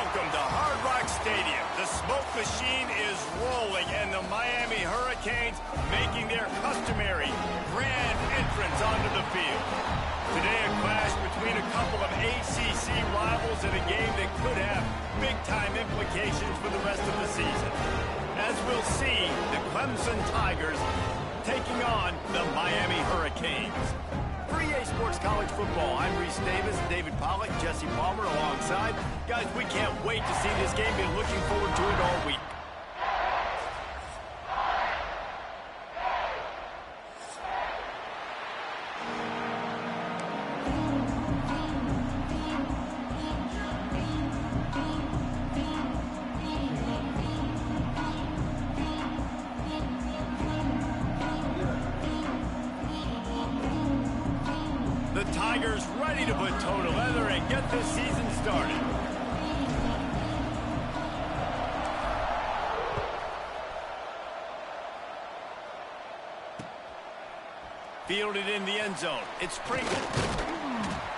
Welcome to Hard Rock Stadium. The smoke machine is rolling, and the Miami Hurricanes making their customary grand entrance onto the field. Today, a clash between a couple of ACC rivals in a game that could have big-time implications for the rest of the season. As we'll see, the Clemson Tigers taking on the Miami Hurricanes. For EA Sports College Football, I'm Reese Davis, David Pollack, Jesse Palmer alongside. Guys, we can't wait to see this game. Been looking forward to it all week. The Tigers ready to put toe to leather and get this season started. Fielded in the end zone. It's Pringle.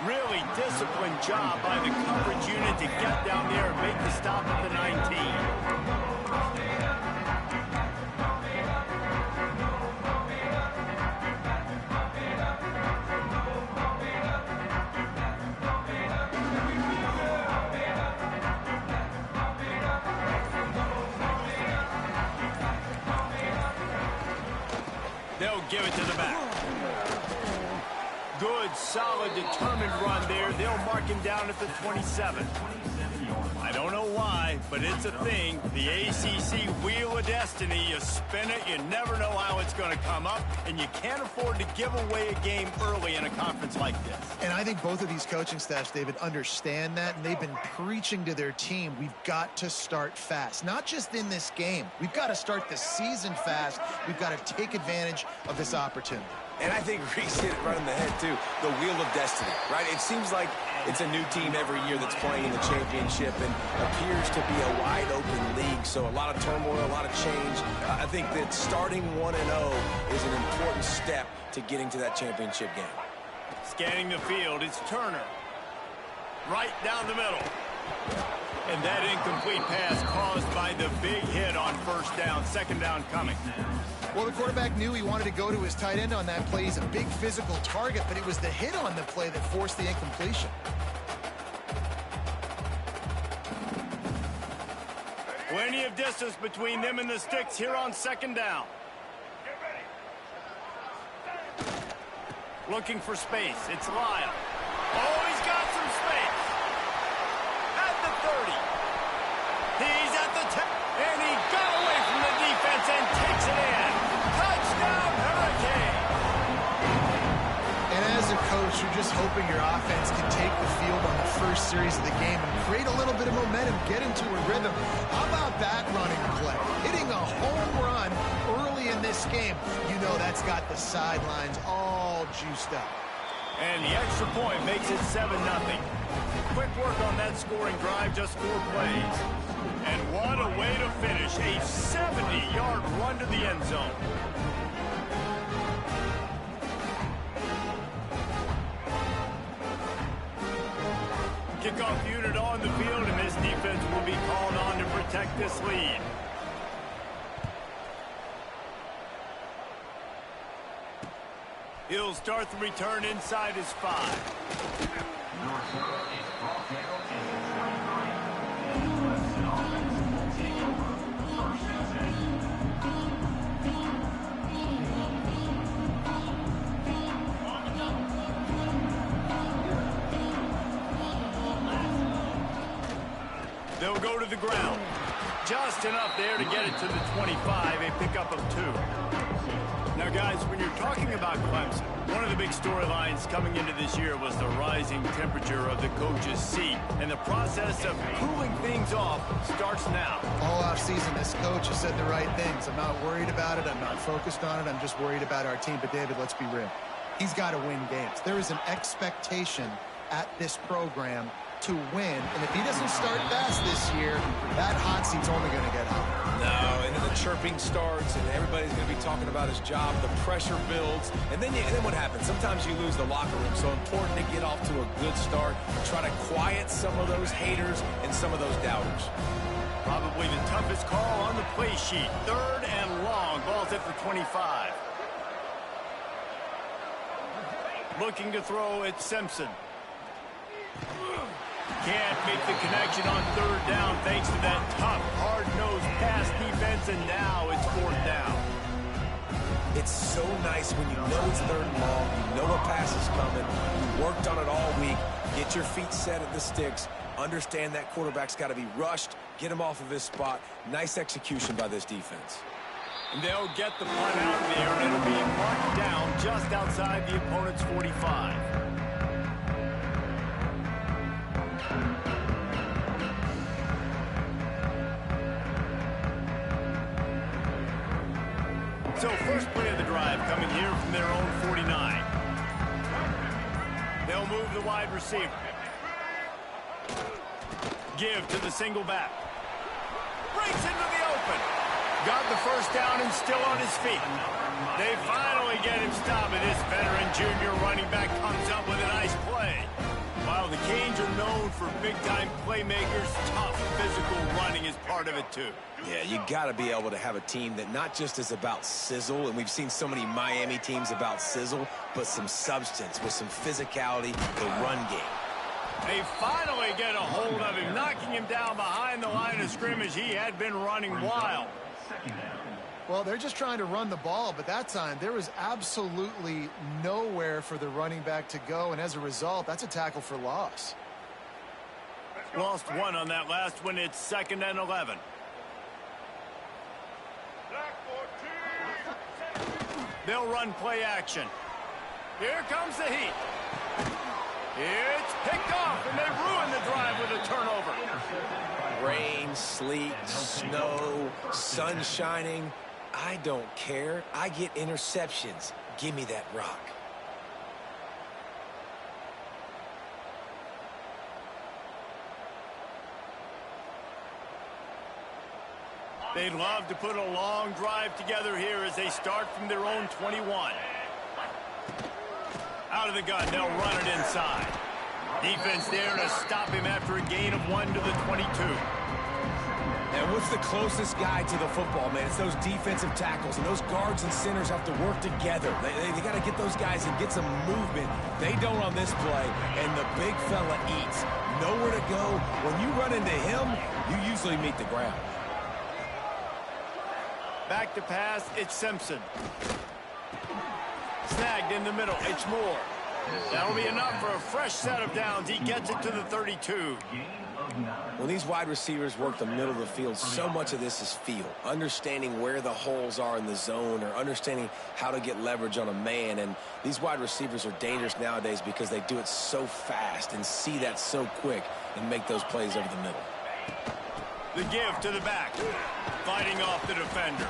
Really disciplined job by the coverage unit to get down there and make the stop at the 19. They'll give it to the back. Good, solid, determined run there. They'll mark him down at the 27. I don't know why, but it's a thing. The ACC Wheel of Destiny, you spin it, you never know how it's going to come up, and you can't afford to give away a game early in a conference like this. And I think both of these coaching staffs, David, understand that, and they've been preaching to their team, we've got to start fast. Not just in this game. We've got to start the season fast. We've got to take advantage of this opportunity. And I think Reese hit it right on the head, too. The Wheel of Destiny, right? It seems like it's a new team every year that's playing in the championship and appears to be a wide-open league. So a lot of turmoil, a lot of change. I think that starting 1-0 is an important step to getting to that championship game. Scanning the field, it's Turner. Right down the middle. And that incomplete pass caused by the big hit on first down. Second down coming. Well, the quarterback knew he wanted to go to his tight end on that play. He's a big physical target, but it was the hit on the play that forced the incompletion. Plenty of distance between them and the sticks here on second down. Looking for space. It's Lyle. Oh, he's got some space. At the 30. He's at the 10. And he got away from the defense and takes it in. Touchdown, Hurricane. And as a coach, you're just hoping your offense can take the field on the first series of the game and create a little bit of momentum, get into a rhythm. How about that running play? Hitting a home run early in this game. You know that's got the sidelines all juiced up. And the extra point makes it 7-0. Quick work on that scoring drive, just 4 plays. And what a way to finish. A 70-yard run to the end zone. Kickoff unit on the field, and this defense will be called on to protect this lead. He'll start the return inside his 5. They'll go to the ground. Just enough there to get it to the 25, a pickup of 2. Now, guys, when you're talking about Clemson, one of the big storylines coming into this year was the rising temperature of the coach's seat. And the process of cooling things off starts now. All offseason, this coach has said the right things. I'm not worried about it. I'm not focused on it. I'm just worried about our team. But, David, let's be real. He's got to win games. There is an expectation at this program to win, and if he doesn't start fast this year, that hot seat's only going to get hotter. No, and the chirping starts, and everybody's going to be talking about his job. The pressure builds, and then what happens? Sometimes you lose the locker room. So important to get off to a good start, try to quiet some of those haters and some of those doubters. Probably the toughest call on the play sheet. 3rd and long. Ball's hit for 25. Looking to throw at Simpson. Can't make the connection on 3rd down thanks to that tough, hard-nosed pass defense, and now it's 4th down. It's so nice when you know it's 3rd and long, you know a pass is coming, you worked on it all week, get your feet set at the sticks, understand that quarterback's got to be rushed, get him off of his spot. Nice execution by this defense. And they'll get the punt out there, and it'll be marked down just outside the opponent's 45. So first play of the drive coming here from their own 49. They'll move the wide receiver. Give to the single back. Breaks into the open. Got the first down and still on his feet. They finally get him stopped, and this veteran junior running back comes up with a nice play. While the Canes are known for big-time playmakers, tough physical running is part of it too. Yeah, you got to be able to have a team that not just is about sizzle, and we've seen so many Miami teams about sizzle, but some substance with some physicality, the run game. They finally get a hold of him, knocking him down behind the line of scrimmage. He had been running wild. Well, they're just trying to run the ball, but that time there was absolutely nowhere for the running back to go, and as a result, that's a tackle for loss. Lost one on that last one. It's 2nd and 11. They'll run play action. Here comes the heat. It's picked off, and they ruin the drive with a turnover. Rain, sleet, snow, sun shining. I don't care. I get interceptions. Give me that rock. They'd love to put a long drive together here as they start from their own 21. Out of the gun, they'll run it inside. Defense there to stop him after a gain of 1 to the 22. And what's the closest guy to the football, man? It's those defensive tackles, and those guards and centers have to work together. They got to get those guys and get some movement. They don't on this play, and the big fella eats. Nowhere to go. When you run into him, you usually meet the ground. Back to pass, it's Simpson. Snagged in the middle, it's Moore. That'll be enough for a fresh set of downs. He gets it to the 32. When these wide receivers work the middle of the field, so much of this is feel. Understanding where the holes are in the zone, or understanding how to get leverage on a man. And these wide receivers are dangerous nowadays because they do it so fast and see that so quick and make those plays over the middle. The give to the back, fighting off the defender.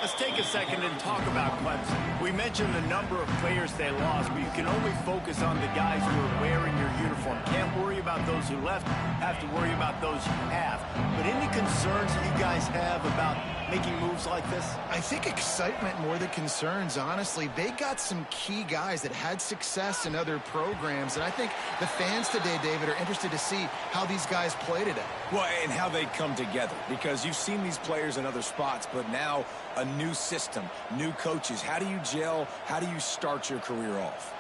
Let's take a second and talk about Clemson. We mentioned the number of players they lost, but you can only focus on the guys who are wearing your uniform. Can't worry about those who left, have to worry about those you have. But any concerns that you guys have about making moves like this? I think excitement more than concerns, honestly. They got some key guys that had success in other programs, and I think the fans today, David, are interested to see how these guys play today. Well, and how they come together, because you've seen these players in other spots, but now a new system, new coaches. How do you gel? How do you start your career off?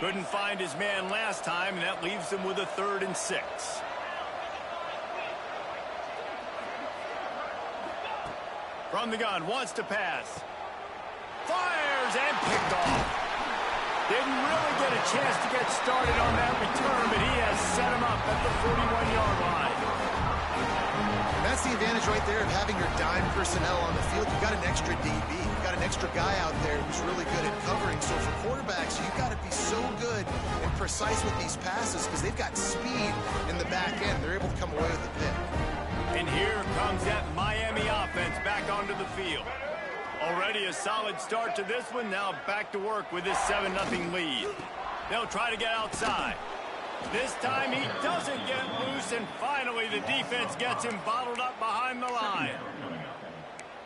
Couldn't find his man last time, and that leaves him with a 3rd and 6. From the gun, wants to pass. Fires and picked off. Didn't really get a chance to get started on that return, but he has set him up at the 41-yard line. That's the advantage right there of having your dime personnel on the field. You've got an extra DB. You've got an extra guy out there who's really good at covering. So for quarterbacks, you've got to be so good and precise with these passes because they've got speed in the back end. They're able to come away with the pick. And here comes that Miami offense back onto the field. Already a solid start to this one. Now back to work with this 7-0 lead. They'll try to get outside. This time he doesn't get loose, and finally the defense gets him bottled up behind the line.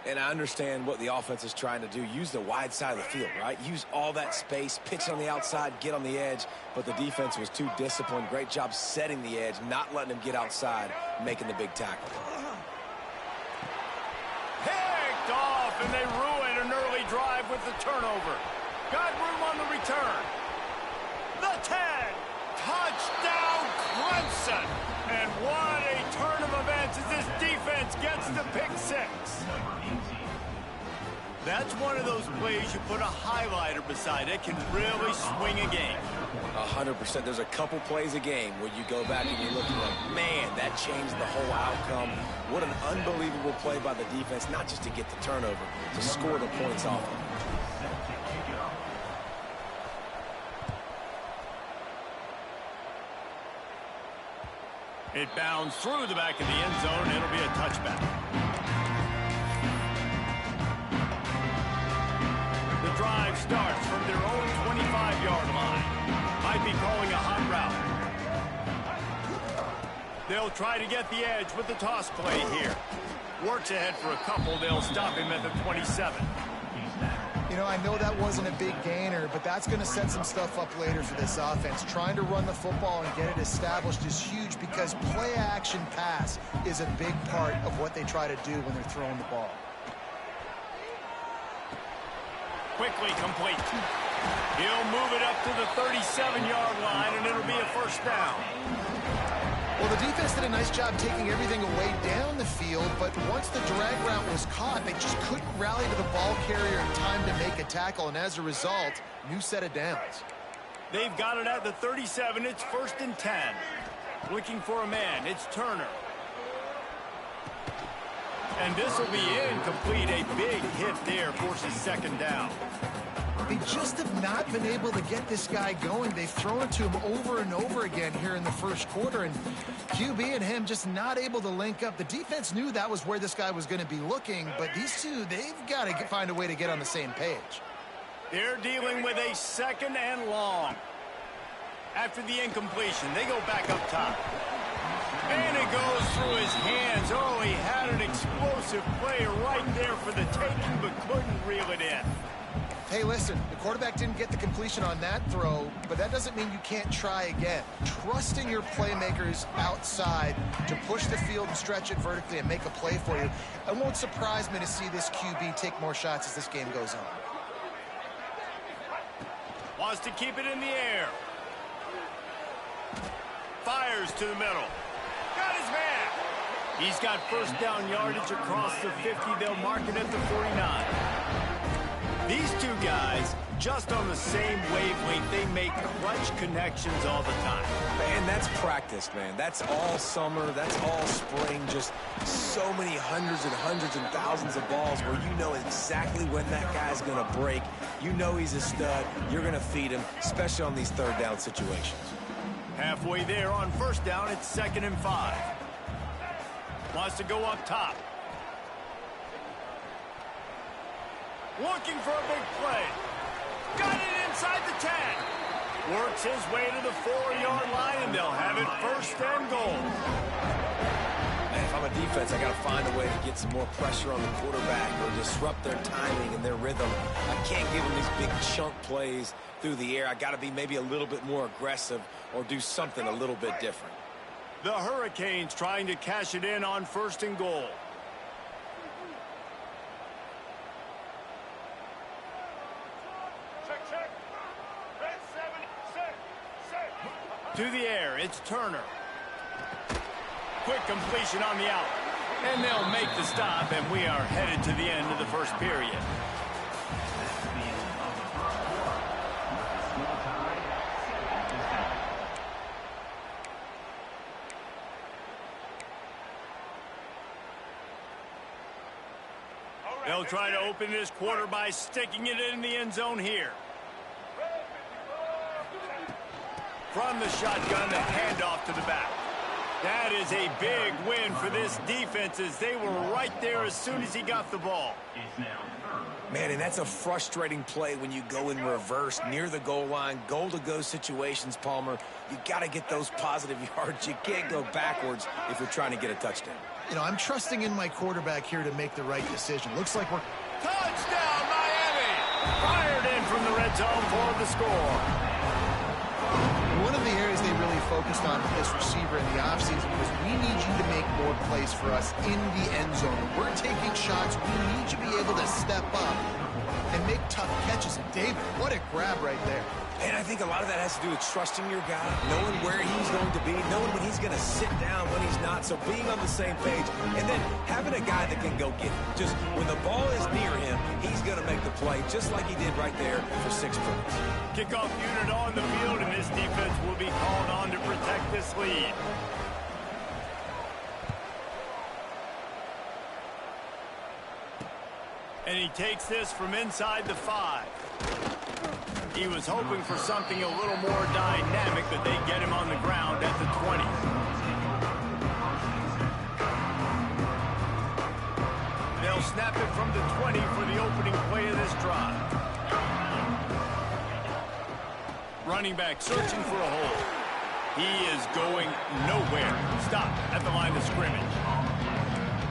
And I understand what the offense is trying to do. Use the wide side of the field, right? Use all that space, pitch on the outside, get on the edge. But the defense was too disciplined. Great job setting the edge, not letting him get outside, making the big tackle. Picked off, and they ruin an early drive with the turnover. Got room on the return. The 10. Touchdown, Clemson. And what a turn of events as this defense gets the pick 6. That's one of those plays you put a highlighter beside it, can really swing a game. 100%. There's a couple plays a game where you go back and you look and like, man, that changed the whole outcome. What an unbelievable play by the defense, not just to get the turnover, to score the points off of it. It bounds through the back of the end zone. It'll be a touchback. The drive starts from their own 25-yard line. Might be calling a hot route. They'll try to get the edge with the toss play here. Works ahead for a couple. They'll stop him at the 27. You know, I know that wasn't a big gainer, but that's going to set some stuff up later for this offense. Trying to run the football and get it established is huge because play-action pass is a big part of what they try to do when they're throwing the ball. Quickly complete. He'll move it up to the 37-yard line, and it'll be a first down. Well, the defense did a nice job taking everything away down the field, but once the drag route was caught, they just couldn't rally to the ball carrier in time to make a tackle, and as a result, new set of downs. They've got it at the 37. It's 1st and 10. Looking for a man. It's Turner. And this will be incomplete. A big hit there forces second down. They just have not been able to get this guy going. They've thrown it to him over and over again here in the first quarter, and QB and him just not able to link up. The defense knew that was where this guy was going to be looking, but these two, they've got to find a way to get on the same page. They're dealing with a 2nd and long. After the incompletion, they go back up top. And it goes through his hands. Oh, he had an explosive play right there for the taking, but couldn't reel it in. Hey, listen, the quarterback didn't get the completion on that throw, but that doesn't mean you can't try again. Trusting your playmakers outside to push the field and stretch it vertically and make a play for you. It won't surprise me to see this QB take more shots as this game goes on. Wants to keep it in the air. Fires to the middle. Got his man. He's got first down yardage across the 50. They'll mark it at the 49. These two guys, just on the same wavelength, they make clutch connections all the time. Man, that's practice, man. That's all summer. That's all spring. Just so many hundreds and thousands of balls where you know exactly when that guy's going to break. You know he's a stud. You're going to feed him, especially on these third down situations. Halfway there on first down, it's 2nd and 5. Wants to go up top. Looking for a big play. Got it inside the 10. Works his way to the 4-yard line, and they'll have it 1st and goal. Man, if I'm a defense, I got to find a way to get some more pressure on the quarterback or disrupt their timing and their rhythm. I can't give them these big chunk plays through the air. I got to be maybe a little bit more aggressive or do something a little bit different. The Hurricanes trying to cash it in on 1st and goal. To the air, it's Turner. Quick completion on the out. And they'll make the stop, and we are headed to the end of the first period. They'll try to open this quarter by sticking it in the end zone here. From the shotgun, the handoff to the back. That is a big win for this defense as they were right there as soon as he got the ball. It's now 3rd Man, and that's a frustrating play when you go in reverse near the goal line. Goal-to-go situations, Palmer. You got to get those positive yards. You can't go backwards if you're trying to get a touchdown. You know, I'm trusting in my quarterback here to make the right decision. Looks like we're... Touchdown, Miami! Fired in from the red zone for the score. One of the areas they really focused on with this receiver in the offseason was we need you to make more plays for us in the end zone. We're taking shots. We need you to be able to step up and make tough catches. And David, what a grab right there. And I think a lot of that has to do with trusting your guy, knowing where he's going to be, knowing when he's going to sit down, when he's not. So being on the same page, and then having a guy that can go get it. Just when the ball is near him, he's going to make the play, just like he did right there for 6 points. Kickoff unit on the field, and this defense will be called on to protect this lead. And he takes this from inside the 5. He was hoping for something a little more dynamic, but they get him on the ground at the 20. They'll snap it from the 20 for the opening play of this drive. Running back searching for a hole. He is going nowhere. Stop at the line of scrimmage.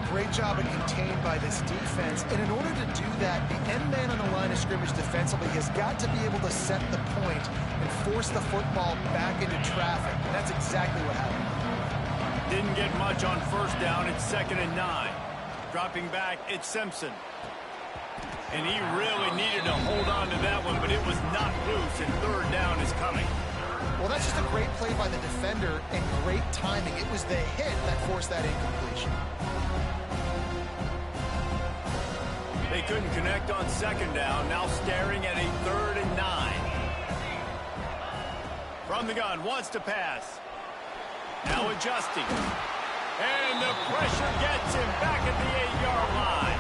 Great job of contained by this defense. And in order to do that, the end man on the line of scrimmage defensively has got to be able to set the point and force the football back into traffic. And that's exactly what happened. Didn't get much on first down. It's 2nd and 9. Dropping back, it's Simpson. And he really needed to hold on to that one, but it was not loose, and 3rd down is coming. Well, that's just a great play by the defender and great timing. It was the hit that forced that incompletion. They couldn't connect on 2nd down, now staring at a 3rd and 9. From the gun, wants to pass. Now adjusting. And the pressure gets him back at the 8-yard line.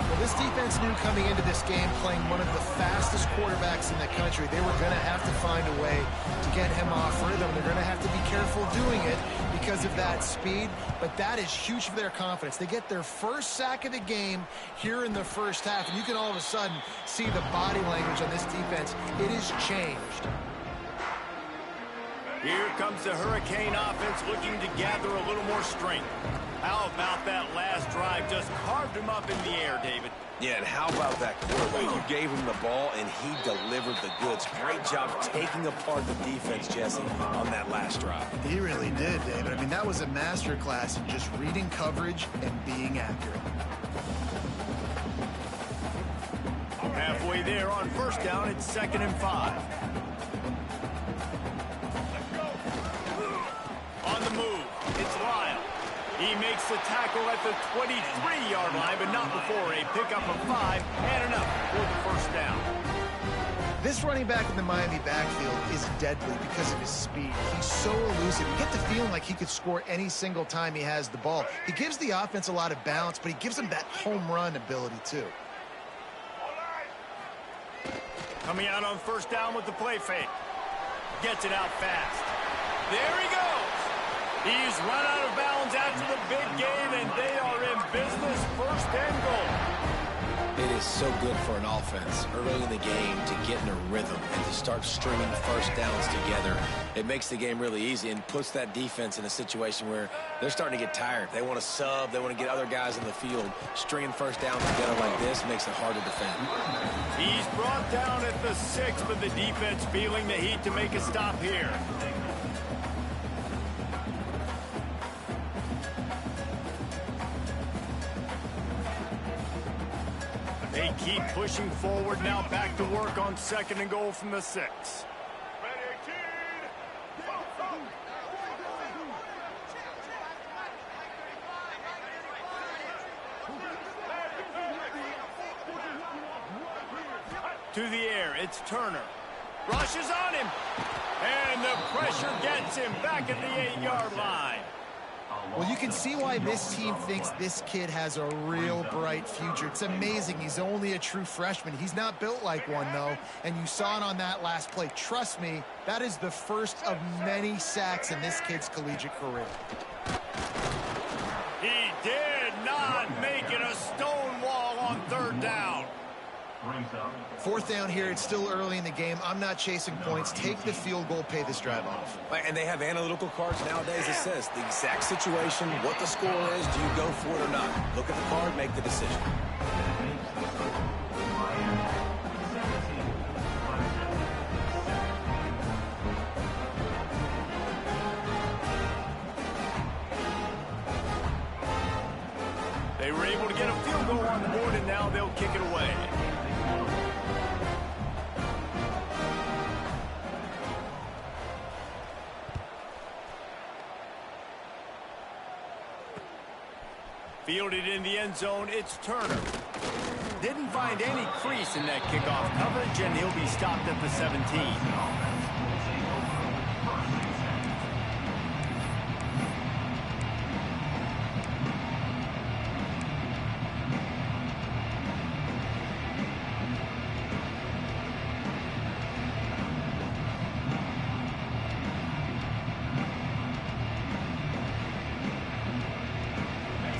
Well, this defense knew coming into this game, playing one of the fastest quarterbacks in the country, they were going to have to find a way to get him off rhythm. They're going to have to be careful doing it because of that speed, but that is huge for their confidence. They get their first sack of the game here in the first half, and you can all of a sudden see the body language on this defense. It has changed. Here comes the Hurricane offense looking to gather a little more strength. How about that last drive? Just carved him up in the air, David. Yeah, and how about that quarterback? You gave him the ball, and he delivered the goods. Great job taking apart the defense, Jesse, on that last drive. He really did, David. I mean, that was a masterclass in just reading coverage and being accurate. Halfway there on first down, it's 2nd and 5. On the move, it's Lyle. He makes the tackle at the 23-yard line, but not before a pickup of 5 and enough for the first down. This running back in the Miami backfield is deadly because of his speed. He's so elusive. You get the feeling like he could score any single time he has the ball. He gives the offense a lot of balance, but he gives them that home run ability too. Coming out on first down with the play fake. Gets it out fast. There he goes. He's run out of bounds after the big game, and they are in business, 1st and goal. It is so good for an offense early in the game to get in a rhythm and to start stringing first downs together. It makes the game really easy and puts that defense in a situation where they're starting to get tired. They want to sub. They want to get other guys in the field. Stringing first downs together like this makes it hard to defend. He's brought down at the 6, but the defense feeling the heat to make a stop here. They keep pushing forward now, back to work on 2nd and goal from the 6. To the air, it's Turner. Rushes on him. And the pressure gets him back at the 8-yard line. Well, you can see why this team thinks this kid has a real bright future. It's amazing. He's only a true freshman. He's not built like one, though, and you saw it on that last play. Trust me, that is the first of many sacks in this kid's collegiate career. He did not make it a stone wall on 3rd down. 4th down here. It's still early in the game. I'm not chasing points. Take the field goal, pay this drive off. And they have analytical cards nowadays that says the exact situation, what the score is, do you go for it or not? Look at the card, make the decision. They were able to get a field goal on the board, and now they'll kick it away. Fielded in the end zone, it's Turner. Didn't find any crease in that kickoff coverage, and he'll be stopped at the 17.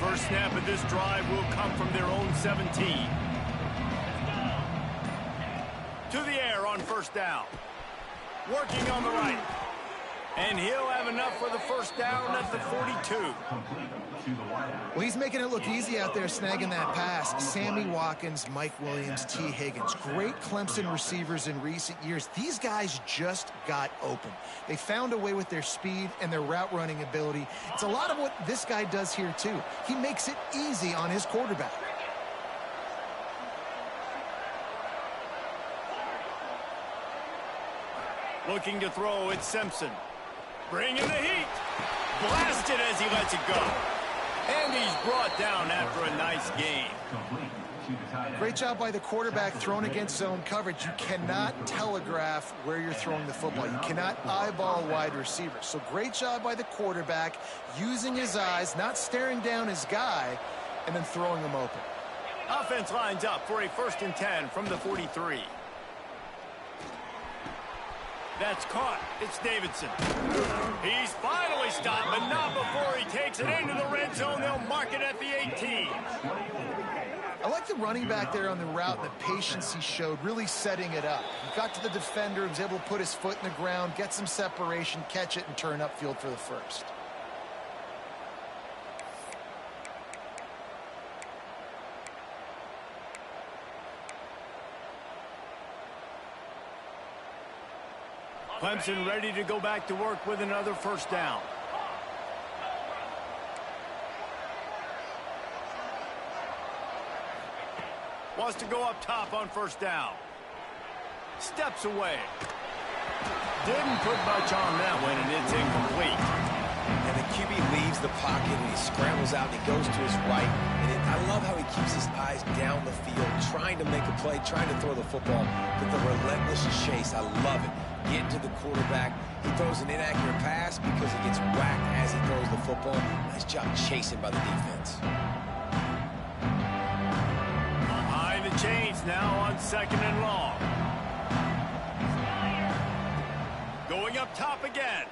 First snap of this drive will come from their own 17. To the air on 1st down. Working on the right. And he'll have enough for the 1st down at the 42. Well, he's making it look easy out there snagging that pass. Sammy Watkins, Mike Williams, T. Higgins. Great Clemson receivers in recent years. These guys just got open. They found a way with their speed and their route running ability. It's a lot of what this guy does here, too. He makes it easy on his quarterback. Looking to throw, it's Simpson. Bringing the heat. Blasted as he lets it go. And he's brought down after a nice game. Great job by the quarterback throwing against zone coverage. You cannot telegraph where you're throwing the football. You cannot eyeball wide receivers. So great job by the quarterback using his eyes, not staring down his guy, and then throwing him open. Offense lines up for a 1st and 10 from the 43. That's caught. It's Davidson. He's finally stopped, but not before he takes it into the red zone. They'll mark it at the 18. I like the running back there on the route and the patience he showed, really setting it up. He got to the defender, was able to put his foot in the ground, get some separation, catch it, and turn upfield for the 1st. Clemson ready to go back to work with another 1st down. Wants to go up top on 1st down. Steps away. Didn't put much on that one, and it's incomplete. And the QB leaves the pocket, and he scrambles out, and he goes to his right. And I love how he keeps his eyes down the field, trying to make a play, trying to throw the football, but the relentless chase, I love it. Get to the quarterback. He throws an inaccurate pass because he gets whacked as he throws the football. Nice job chasing by the defense. Behind the chains now on 2nd and long. Going up top again.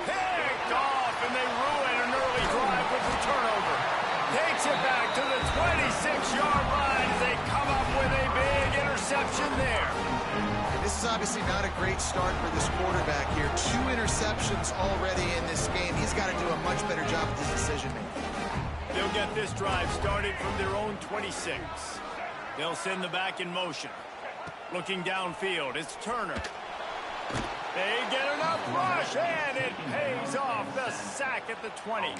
Picked off, and they ruin an early drive with the turnover. Takes it back to the 26-yard line as they come up with a big interception there. This is obviously not a great start for this quarterback here. 2 interceptions already in this game. He's got to do a much better job with his decision-making. They'll get this drive started from their own 26. They'll send the back in motion. Looking downfield, it's Turner. They get enough rush, and it pays off the sack at the 20.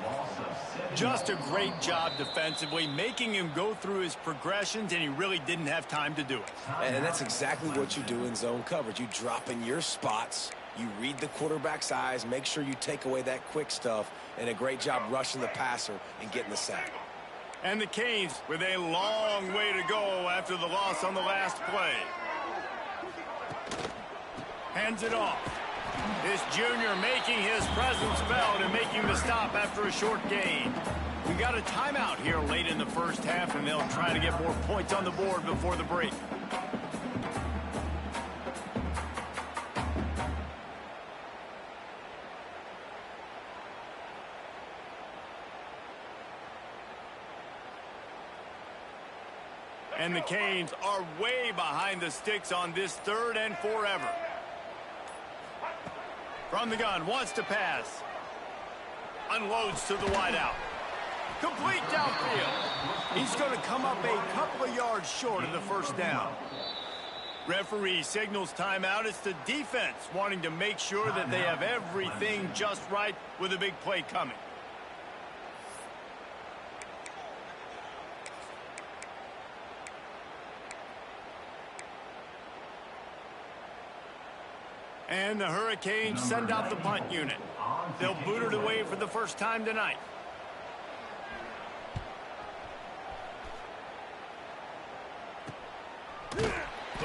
Just a great job defensively, making him go through his progressions, and he really didn't have time to do it. And that's exactly what you do in zone coverage. You drop in your spots, you read the quarterback's eyes, make sure you take away that quick stuff, and a great job rushing the passer and getting the sack. And the Canes with a long way to go after the loss on the last play. Hands it off. This junior making his presence felt and making the stop after a short gain. We got a timeout here late in the 1st half, and they'll try to get more points on the board before the break. And the Canes are way behind the sticks on this 3rd and forever. From the gun, wants to pass. Unloads to the wideout. Complete downfield. He's going to come up a couple of yards short of the first down. Referee signals timeout. It's the defense wanting to make sure that they have everything just right with a big play coming. And the Hurricanes send out the punt unit. They'll boot it away for the first time tonight.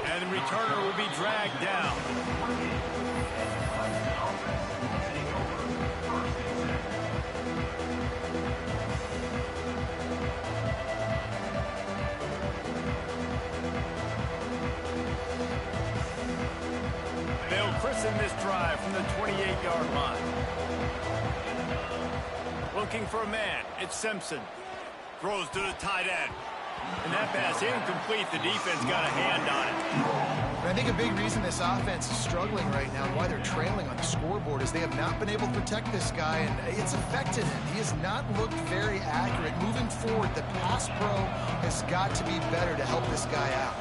And the returner will be dragged down. They'll christen this drive from the 28-yard line. Looking for a man. It's Simpson. Throws to the tight end. And that pass incomplete. The defense got a hand on it. And I think a big reason this offense is struggling right now, why they're trailing on the scoreboard, is they have not been able to protect this guy, and it's affected him. He has not looked very accurate. Moving forward, the pass pro has got to be better to help this guy out.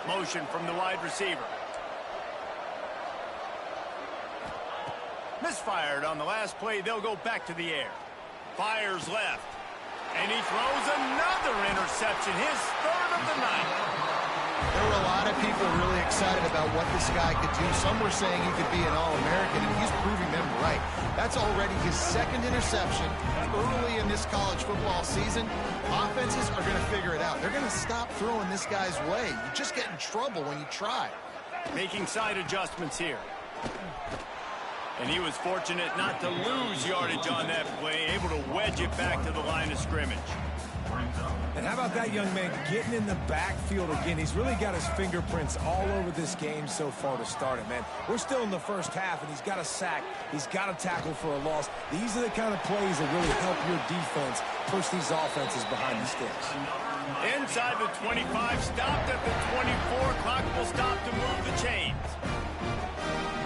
Motion from the wide receiver. Misfired on the last play. They'll go back to the air. Fires left. And he throws another interception, his 3rd of the night. There were a lot of people really excited about what this guy could do. Some were saying he could be an All-American, and he's proving them right. That's already his 2nd interception early in this college football season. Offenses are going to figure it out. They're going to stop throwing this guy's way. You just get in trouble when you try. Making side adjustments here. And he was fortunate not to lose yardage on that play, able to wedge it back to the line of scrimmage. And how about that young man getting in the backfield again? He's really got his fingerprints all over this game so far to start it, man. We're still in the first half, and he's got a sack. He's got a tackle for a loss. These are the kind of plays that really help your defense push these offenses behind the sticks. Inside the 25, stopped at the 24. Clock will stop to move the chains.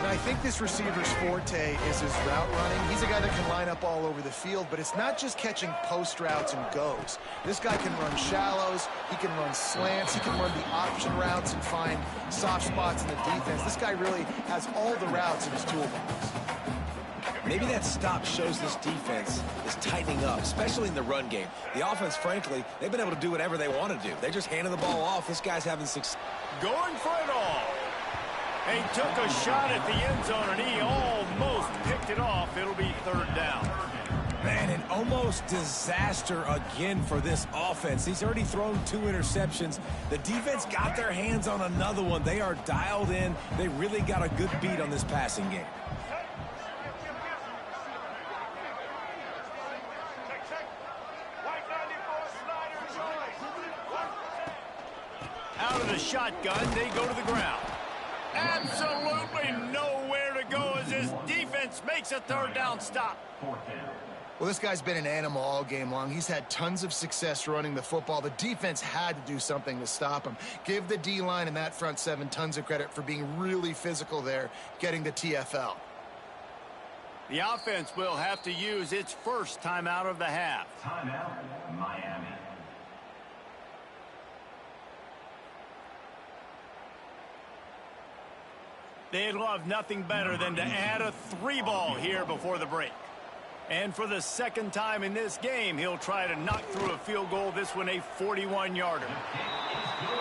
I think this receiver's forte is his route running. He's a guy that can line up all over the field, but it's not just catching post routes and goes. This guy can run shallows, he can run slants, he can run the option routes and find soft spots in the defense. This guy really has all the routes in his toolbox. Maybe that stop shows this defense is tightening up, especially in the run game. The offense, frankly, they've been able to do whatever they want to do. They just handed the ball off. This guy's having success. Going for it all. He took a shot at the end zone, and he almost picked it off. It'll be 3rd down. Man, an almost disaster again for this offense. He's already thrown 2 interceptions. The defense got their hands on another one. They are dialed in. They really got a good beat on this passing game. Out of the shotgun, they go to the ground. Absolutely nowhere to go as his defense makes a 3rd down stop. Well, this guy's been an animal all game long. He's had tons of success running the football. The defense had to do something to stop him. Give the D-line and that front 7 tons of credit for being really physical there, getting the TFL. The offense will have to use its first timeout of the half. Timeout, Miami. They'd love nothing better than to add a 3-ball here before the break. And for the 2nd time in this game, he'll try to knock through a field goal, this one a 41-yarder.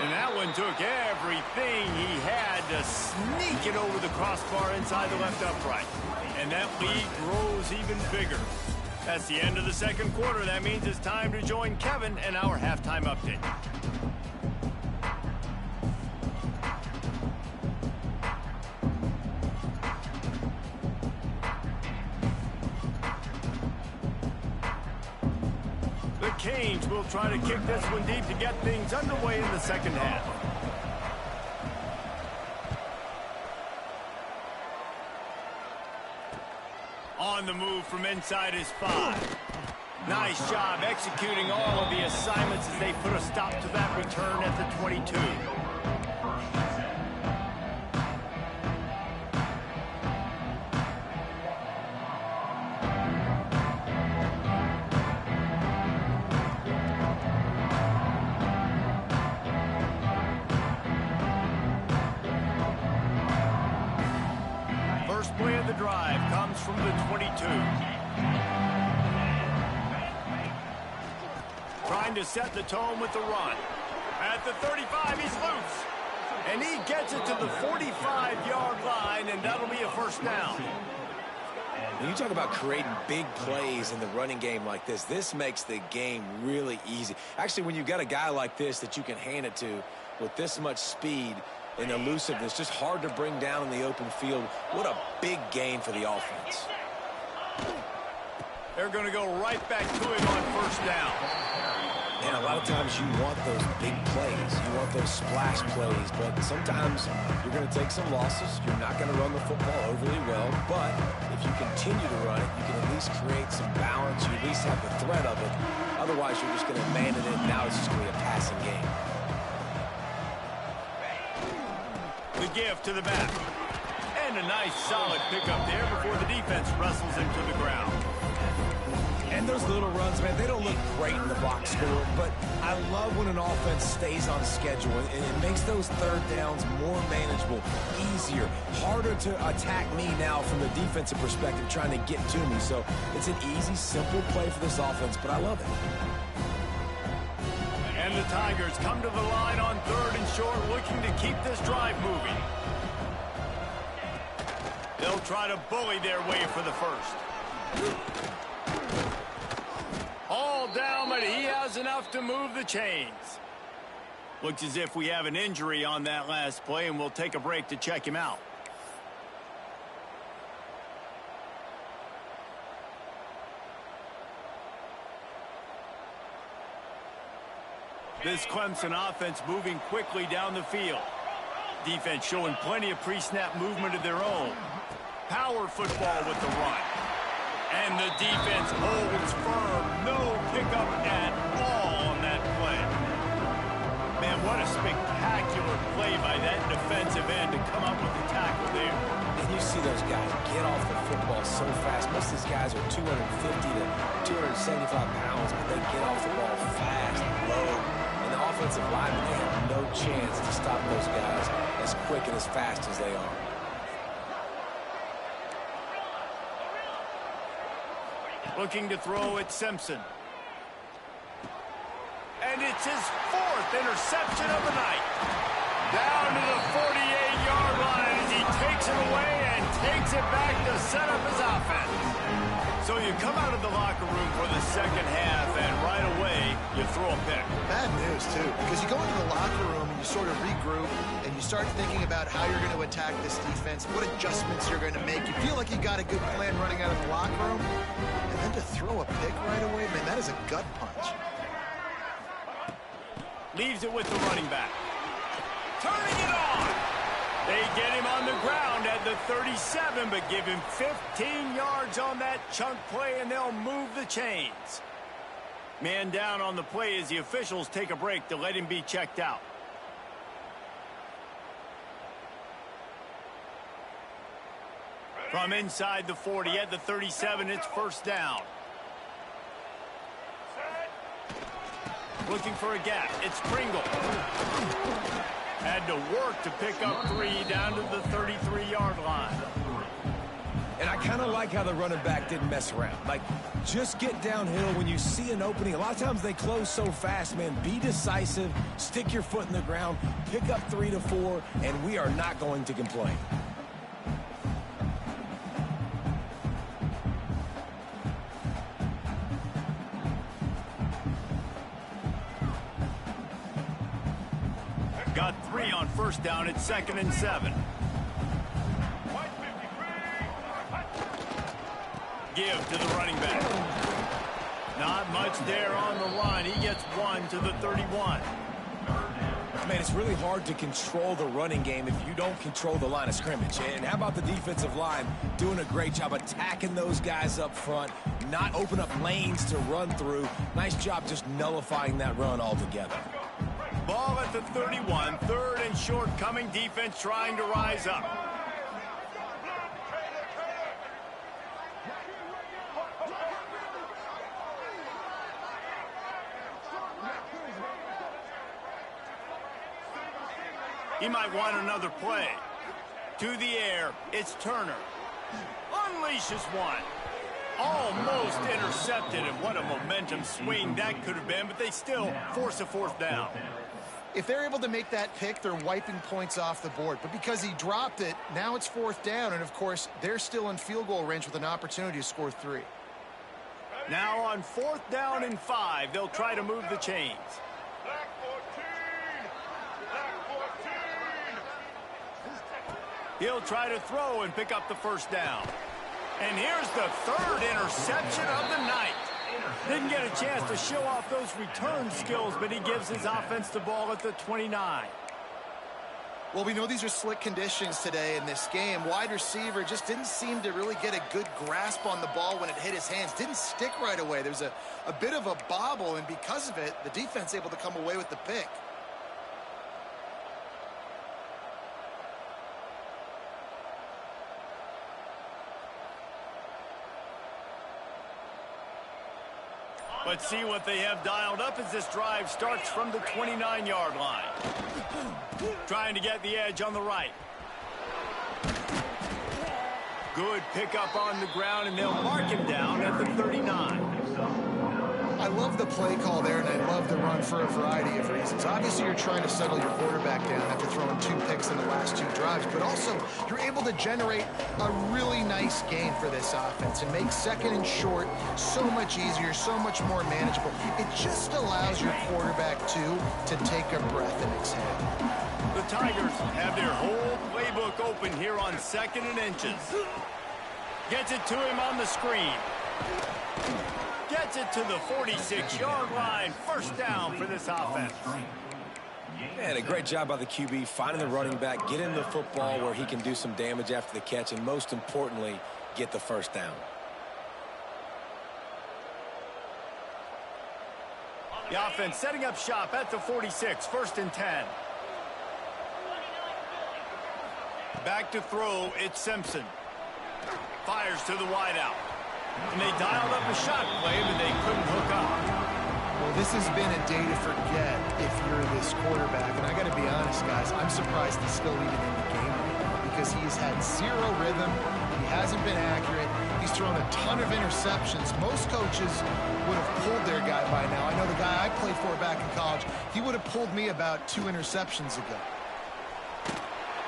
And that one took everything he had to sneak it over the crossbar inside the left upright. And that lead grows even bigger. That's the end of the 2nd quarter. That means it's time to join Kevin and our halftime update. Canes will try to kick this one deep to get things underway in the 2nd half. On the move from inside his 5. Nice job executing all of the assignments as they put a stop to that return at the 22. First play of the drive comes from the 22. Trying to set the tone with the run. At the 35, he's loose. And he gets it to the 45-yard line, and that'll be a first down. When you talk about creating big plays in the running game like this makes the game really easy. Actually, when you've got a guy like this that you can hand it to with this much speed and elusiveness, just hard to bring down in the open field. What a big gain for the offense. They're going to go right back to him on first down. And a lot of times you want those big plays. You want those splash plays. But sometimes you're going to take some losses. You're not going to run the football overly well. But if you continue to run it, you can at least create some balance. You at least have the threat of it. Otherwise, you're just going to abandon it. Now it's just going to be a passing game. The give to the back. And a nice solid pickup there before the defense wrestles him to the ground. And those little runs, man, they don't look great in the box score, but I love when an offense stays on schedule, and it makes those third downs more manageable, easier, harder to attack me now from the defensive perspective trying to get to me. So it's an easy, simple play for this offense, but I love it. And the Tigers come to the line on third and short, looking to keep this drive moving. They'll try to bully their way for the first. All down, but he has enough to move the chains. Looks as if we have an injury on that last play, and we'll take a break to check him out. This Clemson offense moving quickly down the field. Defense showing plenty of pre-snap movement of their own. Power football with the run. And the defense holds firm. No pickup at all on that play. Man, what a spectacular play by that defensive end to come up with the tackle there. And you see those guys get off the football so fast. Most of these guys are 250 to 275 pounds, but they get off the ball fast, low. And the offensive linemen, they have no chance to stop those guys as quick and as fast as they are. Looking to throw at Simpson. And it's his fourth interception of the night. Down to the 48-yard line as he takes it away and takes it back to set up his offense. So you come out of the locker room for the second half, and right away, you throw a pick. Bad news, too, because you go into the locker room and you sort of regroup and you start thinking about how you're going to attack this defense, what adjustments you're going to make. You feel like you got a good plan running out of the locker room. And then to throw a pick right away, man, that is a gut punch. Leaves it with the running back. Turning it on. They get him on the ground at the 37, but give him 15 yards on that chunk play, and they'll move the chains. Man down on the play as the officials take a break to let him be checked out. From inside the 40 at the 37, it's first down. Looking for a gap. It's Pringle. Had to work to pick up 3 down to the 33-yard line. And I kind of like how the running back didn't mess around. Like, just get downhill when you see an opening. A lot of times they close so fast, man. Be decisive, stick your foot in the ground, pick up 3 to 4, and we are not going to complain. Got 3 on first down at 2nd and 7. Give to the running back. Not much there on the line. He gets 1 to the 31. Man, it's really hard to control the running game if you don't control the line of scrimmage. And how about the defensive line doing a great job attacking those guys up front, not open up lanes to run through. Nice job just nullifying that run altogether. Ball at the 31, third and short coming, defense trying to rise up. He might want another play. To the air, it's Turner. Unleashes one. Almost intercepted, and what a momentum swing that could have been, but they still force a fourth down. If they're able to make that pick, they're wiping points off the board. But because he dropped it, now it's fourth down, and of course, they're still in field goal range with an opportunity to score 3. Now on fourth down and 5, they'll try to move the chains. He'll try to throw and pick up the first down. And here's the third interception of the night. Didn't get a chance to show off those return skills, but he gives his offense the ball at the 29. Well, we know these are slick conditions today in this game. Wide receiver just didn't seem to really get a good grasp on the ball when it hit his hands. Didn't stick right away. There's a bit of a bobble, and because of it, the defense able to come away with the pick. Let's see what they have dialed up as this drive starts from the 29-yard line. Trying to get the edge on the right. Good pickup on the ground, and they'll mark him down at the 39. I love the play call there, and I love the run for a variety of reasons. Obviously, you're trying to settle your quarterback down after throwing 2 picks in the last 2 drives, but also you're able to generate a really nice gain for this offense and make second and short so much easier, so much more manageable. It just allows your quarterback, too, to take a breath and exhale. The Tigers have their whole playbook open here on second and inches. Gets it to him on the screen. Gets it to the 46-yard line. First down for this offense. And a great job by the QB finding the running back, get him the football where he can do some damage after the catch, and most importantly, get the first down. The offense setting up shop at the 46, first and 10. Back to throw, it's Simpson. Fires to the wideout. And they dialed up a shot play, but they couldn't hook up. Well, this has been a day to forget if you're this quarterback. And I got to be honest, guys, I'm surprised he's still even in the game right now because he's had 0 rhythm. He hasn't been accurate. He's thrown a ton of interceptions. Most coaches would have pulled their guy by now. I know the guy I played for back in college, he would have pulled me about 2 interceptions ago.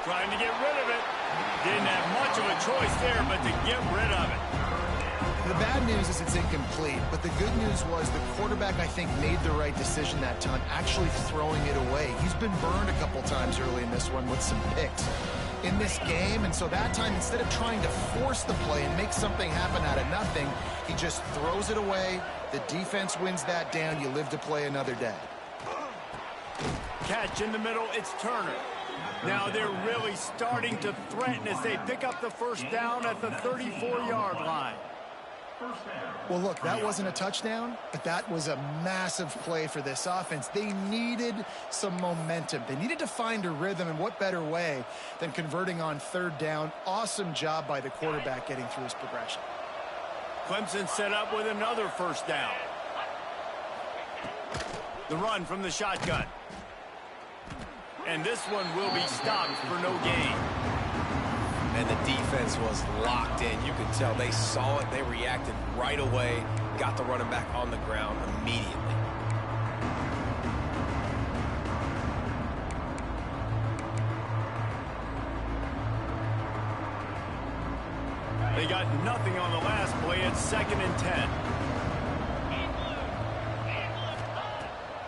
Trying to get rid of it. Didn't have much of a choice there, but to get rid of it. The bad news is it's incomplete, but the good news was the quarterback, I think, made the right decision that time, actually throwing it away. He's been burned a couple times early in this one with some picks in this game, and so that time, instead of trying to force the play and make something happen out of nothing, he just throws it away. The defense wins that down. You live to play another day. Catch in the middle, it's Turner. Now they're really starting to threaten as they pick up the first down at the 34-yard line. Well, look, that wasn't a touchdown, but that was a massive play for this offense. They needed some momentum. They needed to find a rhythm, and what better way than converting on third down. Awesome job by the quarterback getting through his progression. Clemson set up with another first down. The run from the shotgun. And this one will be stopped for no gain. And the defense was locked in. You could tell they saw it. They reacted right away. Got the running back on the ground immediately. They got nothing on the last play. It's second and 10.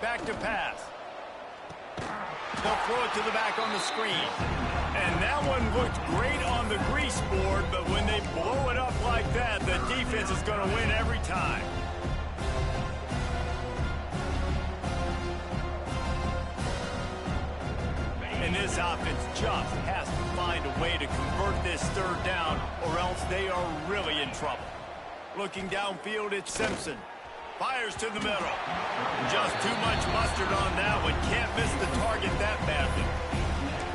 Back to pass. They'll throw it to the back on the screen. And that one looked great on the grease board, but when they blow it up like that, the defense is going to win every time. This offense just has to find a way to convert this third down, or else they are really in trouble. Looking downfield, it's Simpson. Fires to the middle. Just too much mustard on that one. Can't miss the target that badly.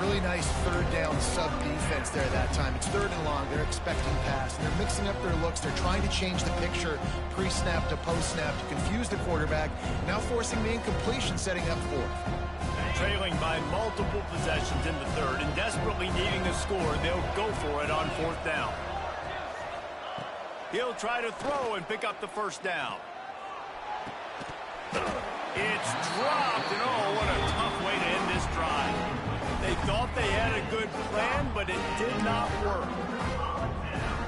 Really nice third down sub-defense there that time. It's third and long. They're expecting pass, and they're mixing up their looks. They're trying to change the picture pre-snap to post-snap to confuse the quarterback, now forcing the incompletion, setting up fourth. Trailing by multiple possessions in the third and desperately needing a score, they'll go for it on fourth down. He'll try to throw and pick up the first down. It's dropped, and oh, what a tough way to end this drive. They thought they had a good plan, but it did not work.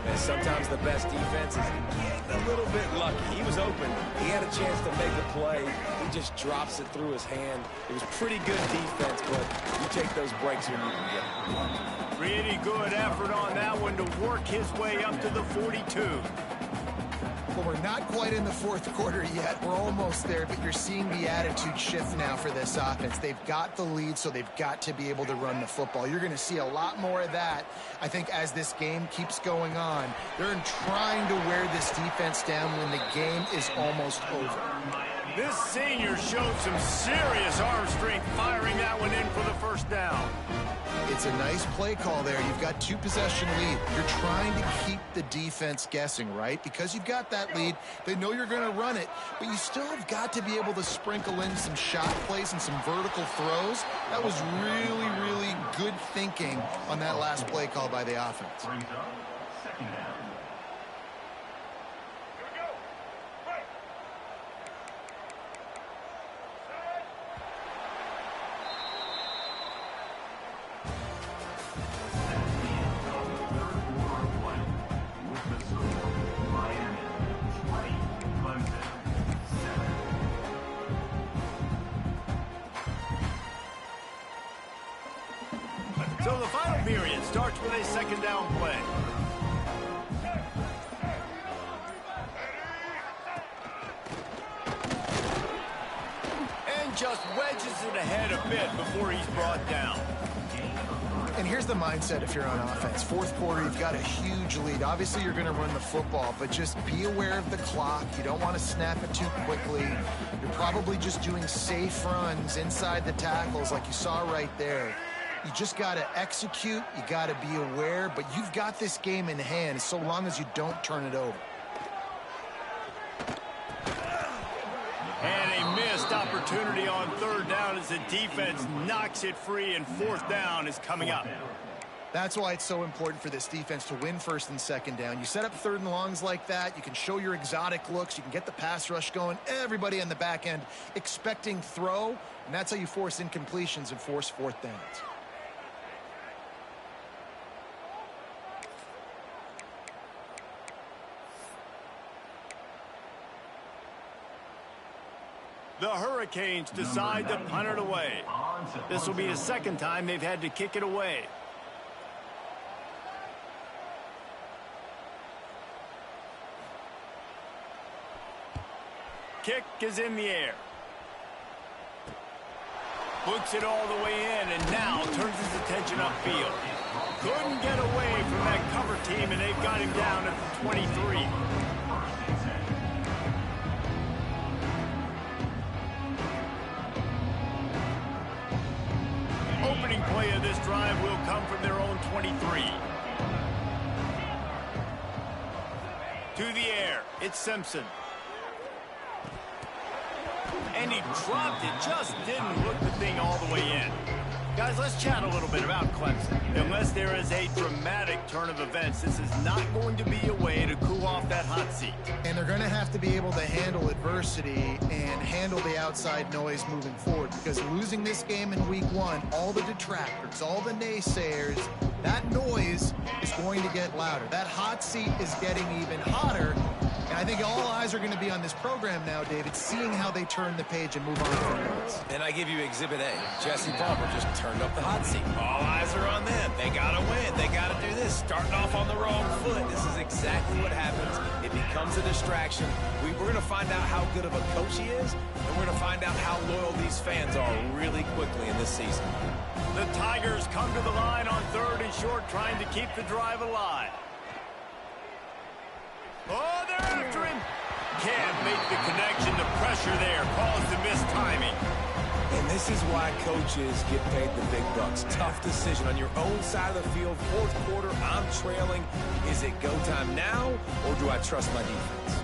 And sometimes the best defense is getting a little bit lucky. He was open. He had a chance to make a play. He just drops it through his hand. It was pretty good defense, but you take those breaks when you can get them. Pretty good effort on that one to work his way up to the 42. Well, we're not quite in the fourth quarter yet. We're almost there, but you're seeing the attitude shift now for this offense. They've got the lead, so they've got to be able to run the football. You're going to see a lot more of that, I think, as this game keeps going on. They're trying to wear this defense down when the game is almost over. This senior showed some serious arm strength firing that one in for the first down. It's a nice play call there. You've got two-possession lead. You're trying to keep the defense guessing, right? Because you've got that lead, they know you're going to run it, but you still have got to be able to sprinkle in some shot plays and some vertical throws. That was really, really good thinking on that last play call by the offense. Second down. So the final period starts with a second down play. And just wedges it ahead a bit before he's brought down. And here's the mindset if you're on offense. Fourth quarter, you've got a huge lead. Obviously, you're going to run the football, but just be aware of the clock. You don't want to snap it too quickly. You're probably just doing safe runs inside the tackles like you saw right there. You just got to execute. You got to be aware, but you've got this game in hand so long as you don't turn it over. And a missed opportunity on third down as the defense knocks it free, and fourth down is coming up. That's why it's so important for this defense to win first and second down. You set up third and longs like that. You can show your exotic looks. You can get the pass rush going. Everybody on the back end expecting throw, and that's how you force incompletions and force fourth downs. The Hurricanes decide to punt it away. This will be the second time they've had to kick it away. Kick is in the air. Books it all the way in and now turns his attention upfield. Couldn't get away from that cover team, and they've got him down at the 23. Opening play of this drive will come from their own 23. To the air, it's Simpson. And he dropped it, just didn't hook the thing all the way in. Guys, let's chat a little bit about Clemson. Unless there is a dramatic turn of events, this is not going to be a way to cool off that hot seat. And they're going to have to be able to handle adversity and handle the outside noise moving forward, because losing this game in week one, all the detractors, all the naysayers, that noise is going to get louder. That hot seat is getting even hotter. And I think all eyes are going to be on this program now, David, seeing how they turn the page and move on from this. And I give you Exhibit A. Jesse Palmer just turned up the hot seat. All eyes are on them. They got to win. They got to do this. Starting off on the wrong foot. This is exactly what happens. It becomes a distraction. We're going to find out how good of a coach he is, and we're going to find out how loyal these as fans are really quickly in this season. The Tigers come to the line on 3rd and short, trying to keep the drive alive. Oh, they're after him. Can't make the connection. The pressure there caused the missed timing. And this is why coaches get paid the big bucks. Tough decision on your own side of the field. 4th quarter, I'm trailing. Is it go time now, or do I trust my defense?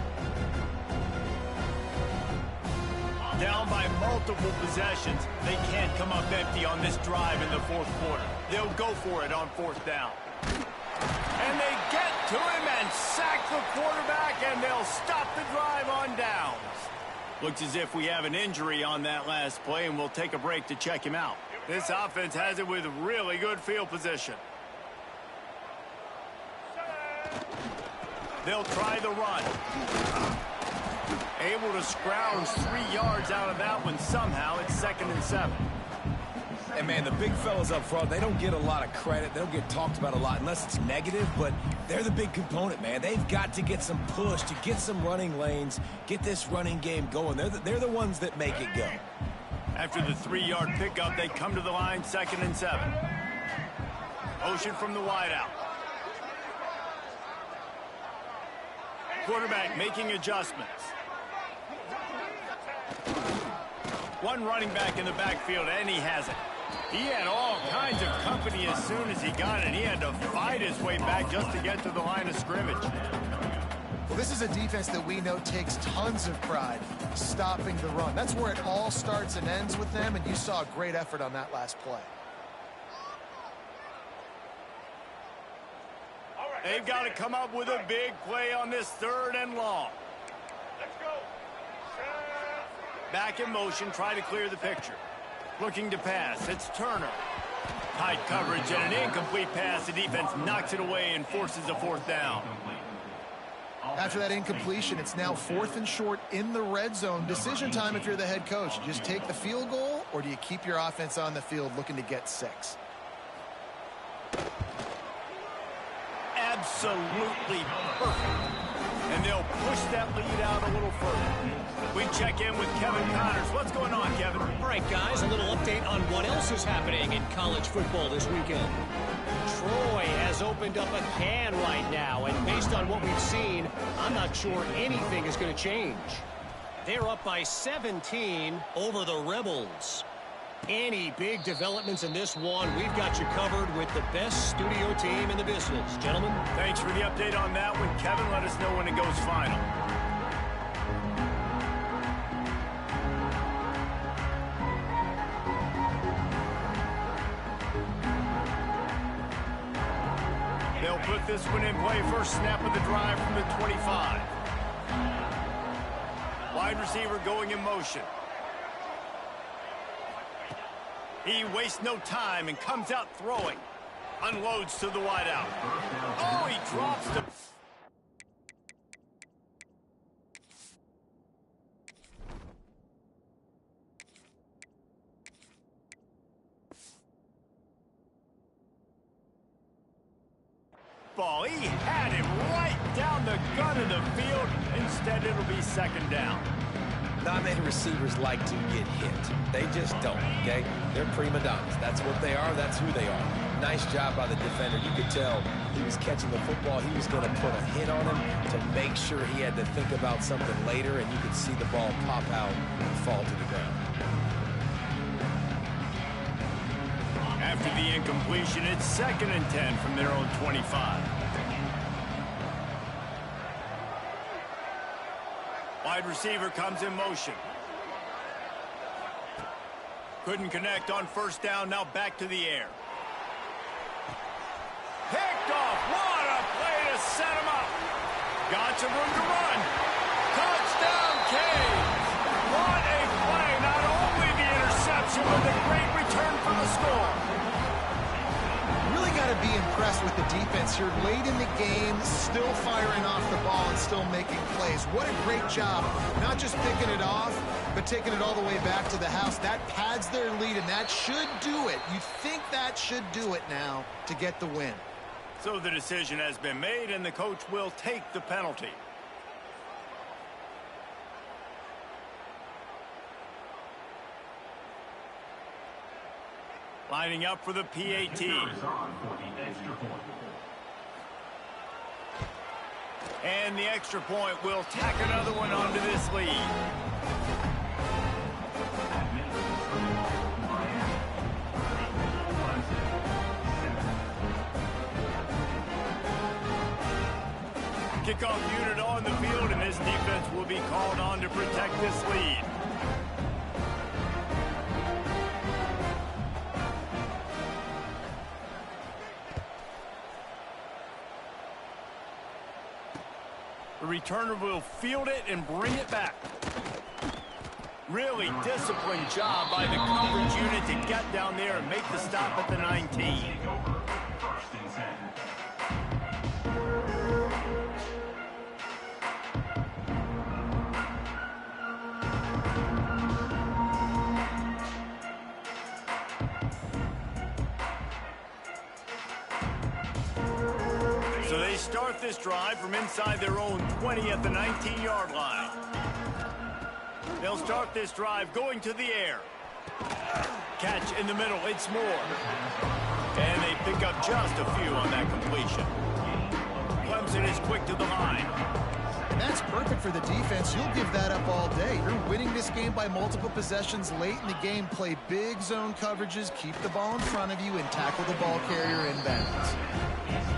Down by multiple possessions, they can't come up empty on this drive in the 4th quarter. They'll go for it on 4th down. And they get to him and sack the quarterback, and they'll stop the drive on downs. Looks as if we have an injury on that last play, and we'll take a break to check him out. This offense has it with really good field position. They'll try the run. Able to scrounge 3 yards out of that one somehow. It's 2nd and 7. And, man, the big fellas up front, they don't get a lot of credit. They don't get talked about a lot unless it's negative, but they're the big component, man. They've got to get some push, to get some running lanes, get this running game going. They're the ones that make it go. After the 3-yard pickup, they come to the line, 2nd and 7. Motion from the wideout. Quarterback making adjustments. One running back in the backfield, and he has it. He had all kinds of company as soon as he got it. He had to fight his way back just to get to the line of scrimmage. Well, this is a defense that we know takes tons of pride stopping the run. That's where it all starts and ends with them, and you saw a great effort on that last play. They've got to come up with a big play on this 3rd and long. Let's go. Back in motion, try to clear the picture. Looking to pass, it's Turner. Tight coverage and an incomplete pass. The defense knocks it away and forces a 4th down. After that incompletion, it's now 4th and short in the red zone. Decision time if you're the head coach. You just take the field goal, or do you keep your offense on the field looking to get 6? Absolutely perfect. And they'll push that lead out a little further. We check in with Kevin Connors. What's going on, Kevin? All right, guys, a little update on what else is happening in college football this weekend. Troy has opened up a can right now, and based on what we've seen, I'm not sure anything is going to change. They're up by 17 over the Rebels. Any big developments in this one, we've got you covered with the best studio team in the business. Gentlemen. Thanks for the update on that one, Kevin. Let us know when it goes final. They'll put this one in play. First snap of the drive from the 25. Wide receiver going in motion. He wastes no time and comes out throwing. Unloads to the wideout. Oh, he drops the... ball. He had him right down the gun of the field. Instead, it'll be 2nd down. Not many receivers like to get hit. They just don't, okay? They're prima donnas. That's what they are. That's who they are. Nice job by the defender. You could tell he was catching the football. He was going to put a hit on him to make sure he had to think about something later, and you could see the ball pop out and fall to the ground. After the incompletion, it's 2nd and 10 from their own 25. Wide receiver comes in motion. Couldn't connect on 1st down. Now back to the air. Picked off. What a play to set him up. Got some room to run. Touchdown, Canes. What a play. Not only the interception, but the great return for the score. Really got to be impressed with the defense here. Late in the game, still firing off the ball and still making plays. What a great job. Not just picking it off, but taking it all the way back to the house. That pads their lead, and that should do it. You think that should do it now to get the win. So the decision has been made, and the coach will take the penalty. Lining up for the PAT. And the extra point will tack another one onto this lead. Kickoff unit on the field, and this defense will be called on to protect this lead. The returner will field it and bring it back. Really disciplined job by the coverage unit to get down there and make the stop at the 19. So they start this drive from inside their own 20 at the 19-yard line. They'll start this drive going to the air. Catch in the middle, it's Moore. And they pick up just a few on that completion. Clemson is quick to the line. And that's perfect for the defense. You'll give that up all day. You're winning this game by multiple possessions late in the game. Play big zone coverages, keep the ball in front of you, and tackle the ball carrier in bounds.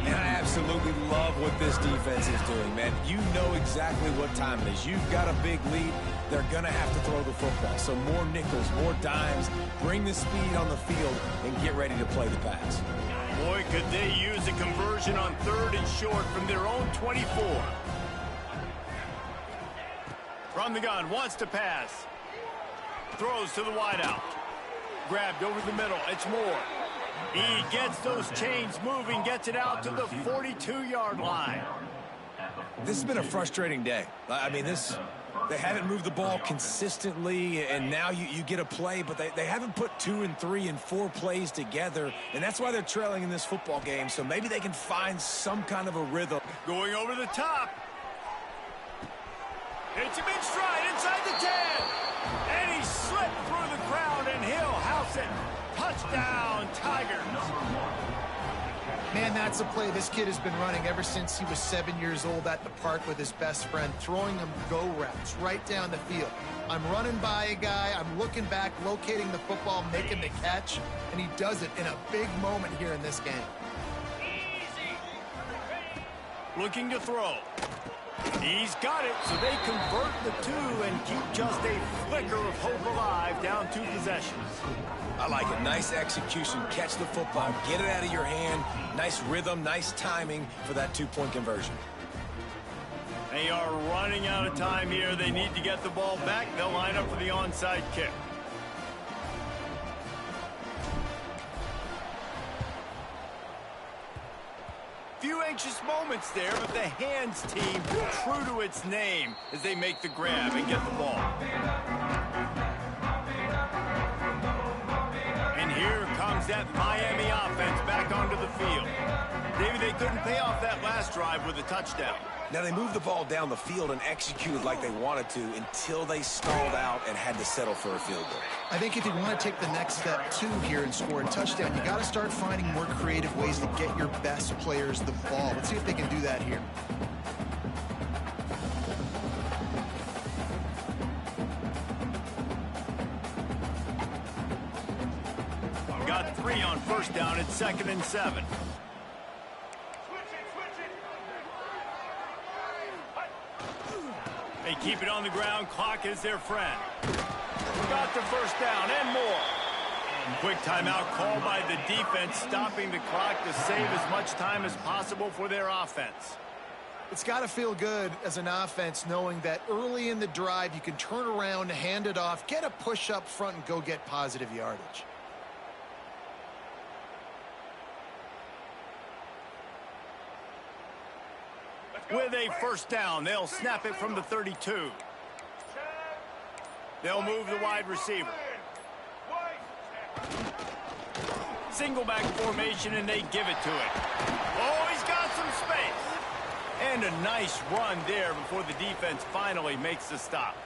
And I absolutely love what this defense is doing, man. You know exactly what time it is. You've got a big lead. They're going to have to throw the football. So more nickels, more dimes, bring the speed on the field, and get ready to play the pass. Boy, could they use a conversion on 3rd and short from their own 24. From the gun, wants to pass. Throws to the wideout. Grabbed over the middle, it's Moore. He gets those chains moving, gets it out to the 42-yard line. This has been a frustrating day. I mean, they haven't moved the ball consistently, and now you get a play, but they haven't put 2 and 3 and 4 plays together, and that's why they're trailing in this football game, so maybe they can find some kind of a rhythm. Going over the top. Hits him in stride inside the 10. And he slipped through the crowd, and he'll house it. Touchdown, Tigers. Man, that's a play this kid has been running ever since he was 7 years old at the park with his best friend, throwing him go routes right down the field. I'm running by a guy, I'm looking back, locating the football, making the catch, and he does it in a big moment here in this game. Looking to throw. He's got it, so they convert the 2 and keep just a flicker of hope alive, down 2 possessions. I like it. Nice execution. Catch the football. Get it out of your hand. Nice rhythm, nice timing for that 2-point conversion. They are running out of time here. They need to get the ball back. They'll line up for the onside kick. Few anxious moments there, but the hands team true to its name as they make the grab and get the ball. And here comes that Miami offense back onto the field. Maybe they couldn't pay off that last drive with a touchdown. Now, they moved the ball down the field and executed like they wanted to until they stalled out and had to settle for a field goal. I think if you want to take the next step, too, here and score a touchdown, you got to start finding more creative ways to get your best players the ball. Let's see if they can do that here. Got 3 on first down at 2nd and 7. They keep it on the ground. Clock is their friend. Got the first down and more. Quick timeout called by the defense, stopping the clock to save as much time as possible for their offense. It's got to feel good as an offense knowing that early in the drive you can turn around, hand it off, get a push up front, and go get positive yardage. With a first down, they'll snap it from the 32. They'll move the wide receiver. Single back formation, and they give it to him. Oh, he's got some space. And a nice run there before the defense finally makes the stop.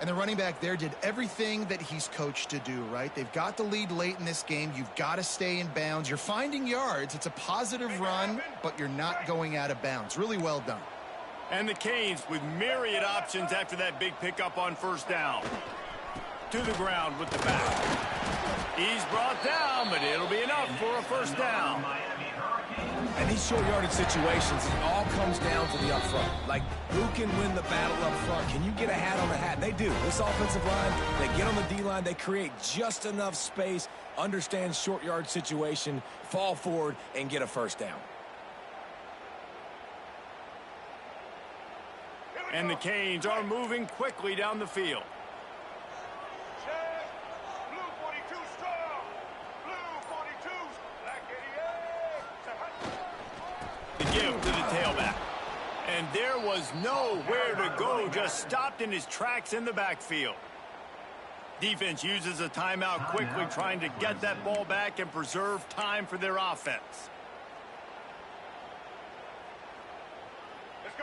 And the running back there did everything that he's coached to do, right? They've got the lead late in this game. You've got to stay in bounds. You're finding yards. It's a positive run, but you're not going out of bounds. Really well done. And the Canes with myriad options after that big pickup on first down. To the ground with the back. He's brought down, but it'll be enough for a first down. And these short yardage situations, it all comes down to the up front. Like, who can win the battle up front? Can you get a hat on the hat? They do. This offensive line, they get on the D-line, they create just enough space, understand short yard situation, fall forward, and get a first down. And the Canes are moving quickly down the field. Give to the tailback. And there was nowhere to go, just stopped in his tracks in the backfield. Defense uses a timeout quickly, trying to get that ball back and preserve time for their offense.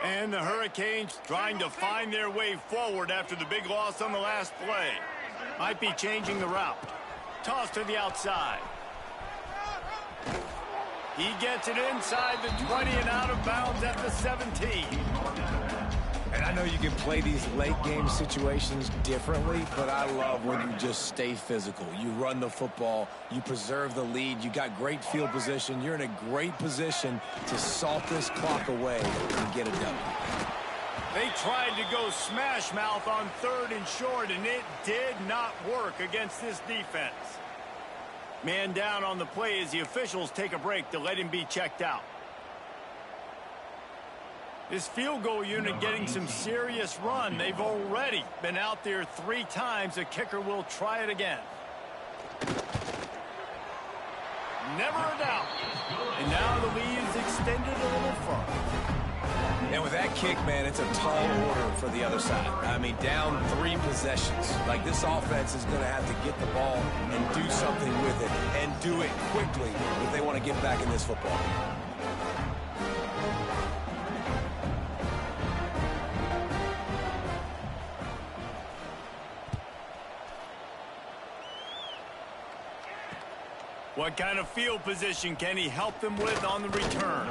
And the Hurricanes trying to find their way forward after the big loss on the last play. Might be changing the route. Toss to the outside. He gets it inside the 20 and out of bounds at the 17. And I know you can play these late game situations differently, but I love when you just stay physical. You run the football, you preserve the lead, you got great field position, you're in a great position to salt this clock away and get it done. They tried to go smash mouth on 3rd and short, and it did not work against this defense. Man down on the play as the officials take a break to let him be checked out. This field goal unit getting some serious run. They've already been out there 3 times. The kicker will try it again. Never a doubt. And now the lead is extended a little further. And with that kick, man, it's a tall order for the other side. I mean, down 3 possessions. Like, this offense is going to have to get the ball and do something with it, and do it quickly if they want to get back in this football game. What kind of field position can he help them with on the return?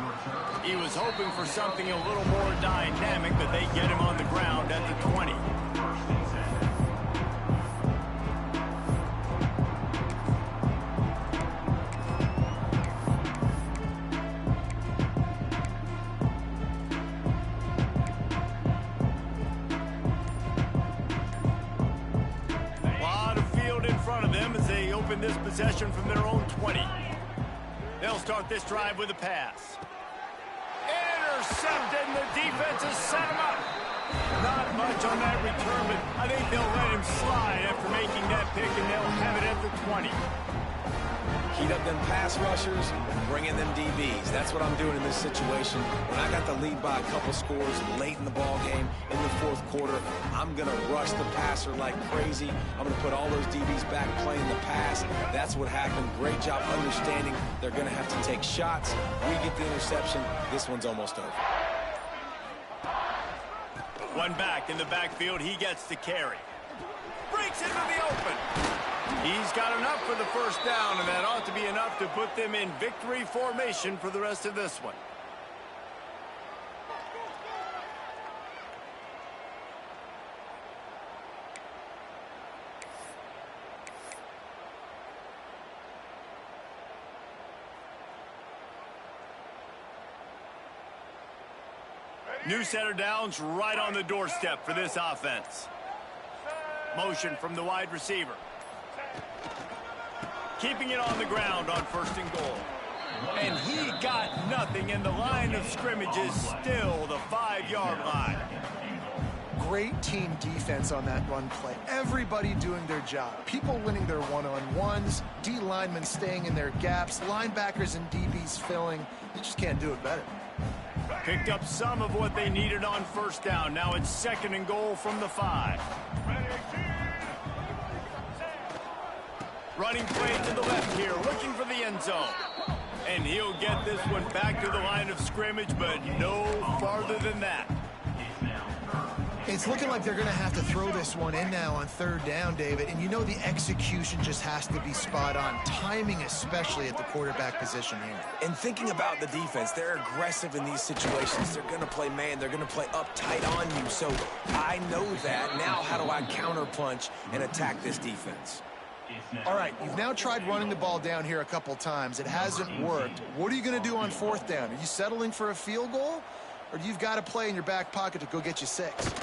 He was hoping for something a little more dynamic, but they get him on the ground at the 20. This possession from their own 20. They'll start this drive with a pass. Intercepted, and the defense has set him up. Not much on that return, but I think they'll let him slide after making that pick, and they'll have it at the 20. Heat up them pass rushers, bring in them DBs. That's what I'm doing in this situation. When I got the lead by a couple scores late in the ball game, in the 4th quarter, I'm going to rush the passer like crazy. I'm going to put all those DBs back playing the pass. That's what happened. Great job understanding they're going to have to take shots. We get the interception. This one's almost over. One back in the backfield. He gets the carry. Breaks into the open. He's got enough for the first down, and that ought to be enough to put them in victory formation for the rest of this one. New set of downs right on the doorstep for this offense. Motion from the wide receiver. Keeping it on the ground on 1st and goal. And he got nothing, and the line of scrimmage is still the 5-yard line. Great team defense on that run play. Everybody doing their job. People winning their one-on-ones, D linemen staying in their gaps, linebackers and DBs filling. You just can't do it better. Picked up some of what they needed on 1st down. Now it's 2nd and goal from the 5. Running play to the left here, looking for the end zone. And he'll get this one back to the line of scrimmage, but no farther than that. It's looking like they're going to have to throw this one in now on third down, David. And you know the execution just has to be spot on. Timing especially at the quarterback position here. And thinking about the defense, they're aggressive in these situations. They're going to play man. They're going to play up tight on you. So I know that. Now how do I counterpunch and attack this defense? All right, you've now tried running the ball down here a couple times. It hasn't worked. What are you going to do on fourth down? Are you settling for a field goal? Or do you've got to play in your back pocket to go get you 6?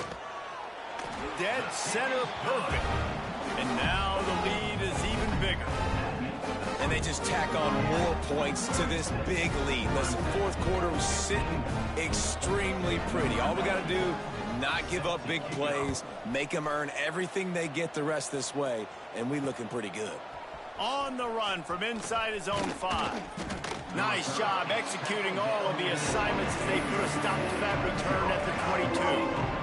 Dead center perfect. And now the lead is even bigger. And they just tack on more points to this big lead. Listen, fourth quarter was sitting extremely pretty. All we got to do, not give up big plays, make them earn everything they get the rest this way, and we looking pretty good. On the run from inside his own 5. Nice job executing all of the assignments as they put a stop to that return at the 22.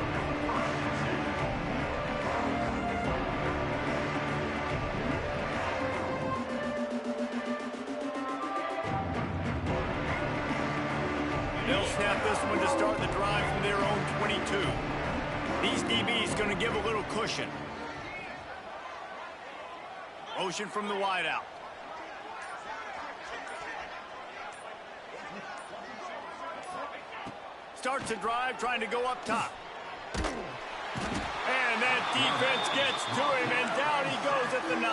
They'll snap this one to start the drive from their own 22. These DBs going to give a little cushion. Motion from the wideout. Starts the drive, trying to go up top. And that defense gets to him, and down he goes at the 9.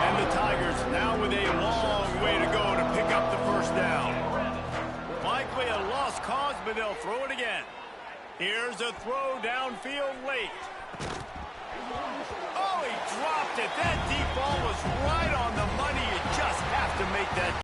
And the Tigers now with a long way to go to pick up the first down. Likely a lost cause, but they'll throw it again. Here's a throw downfield late.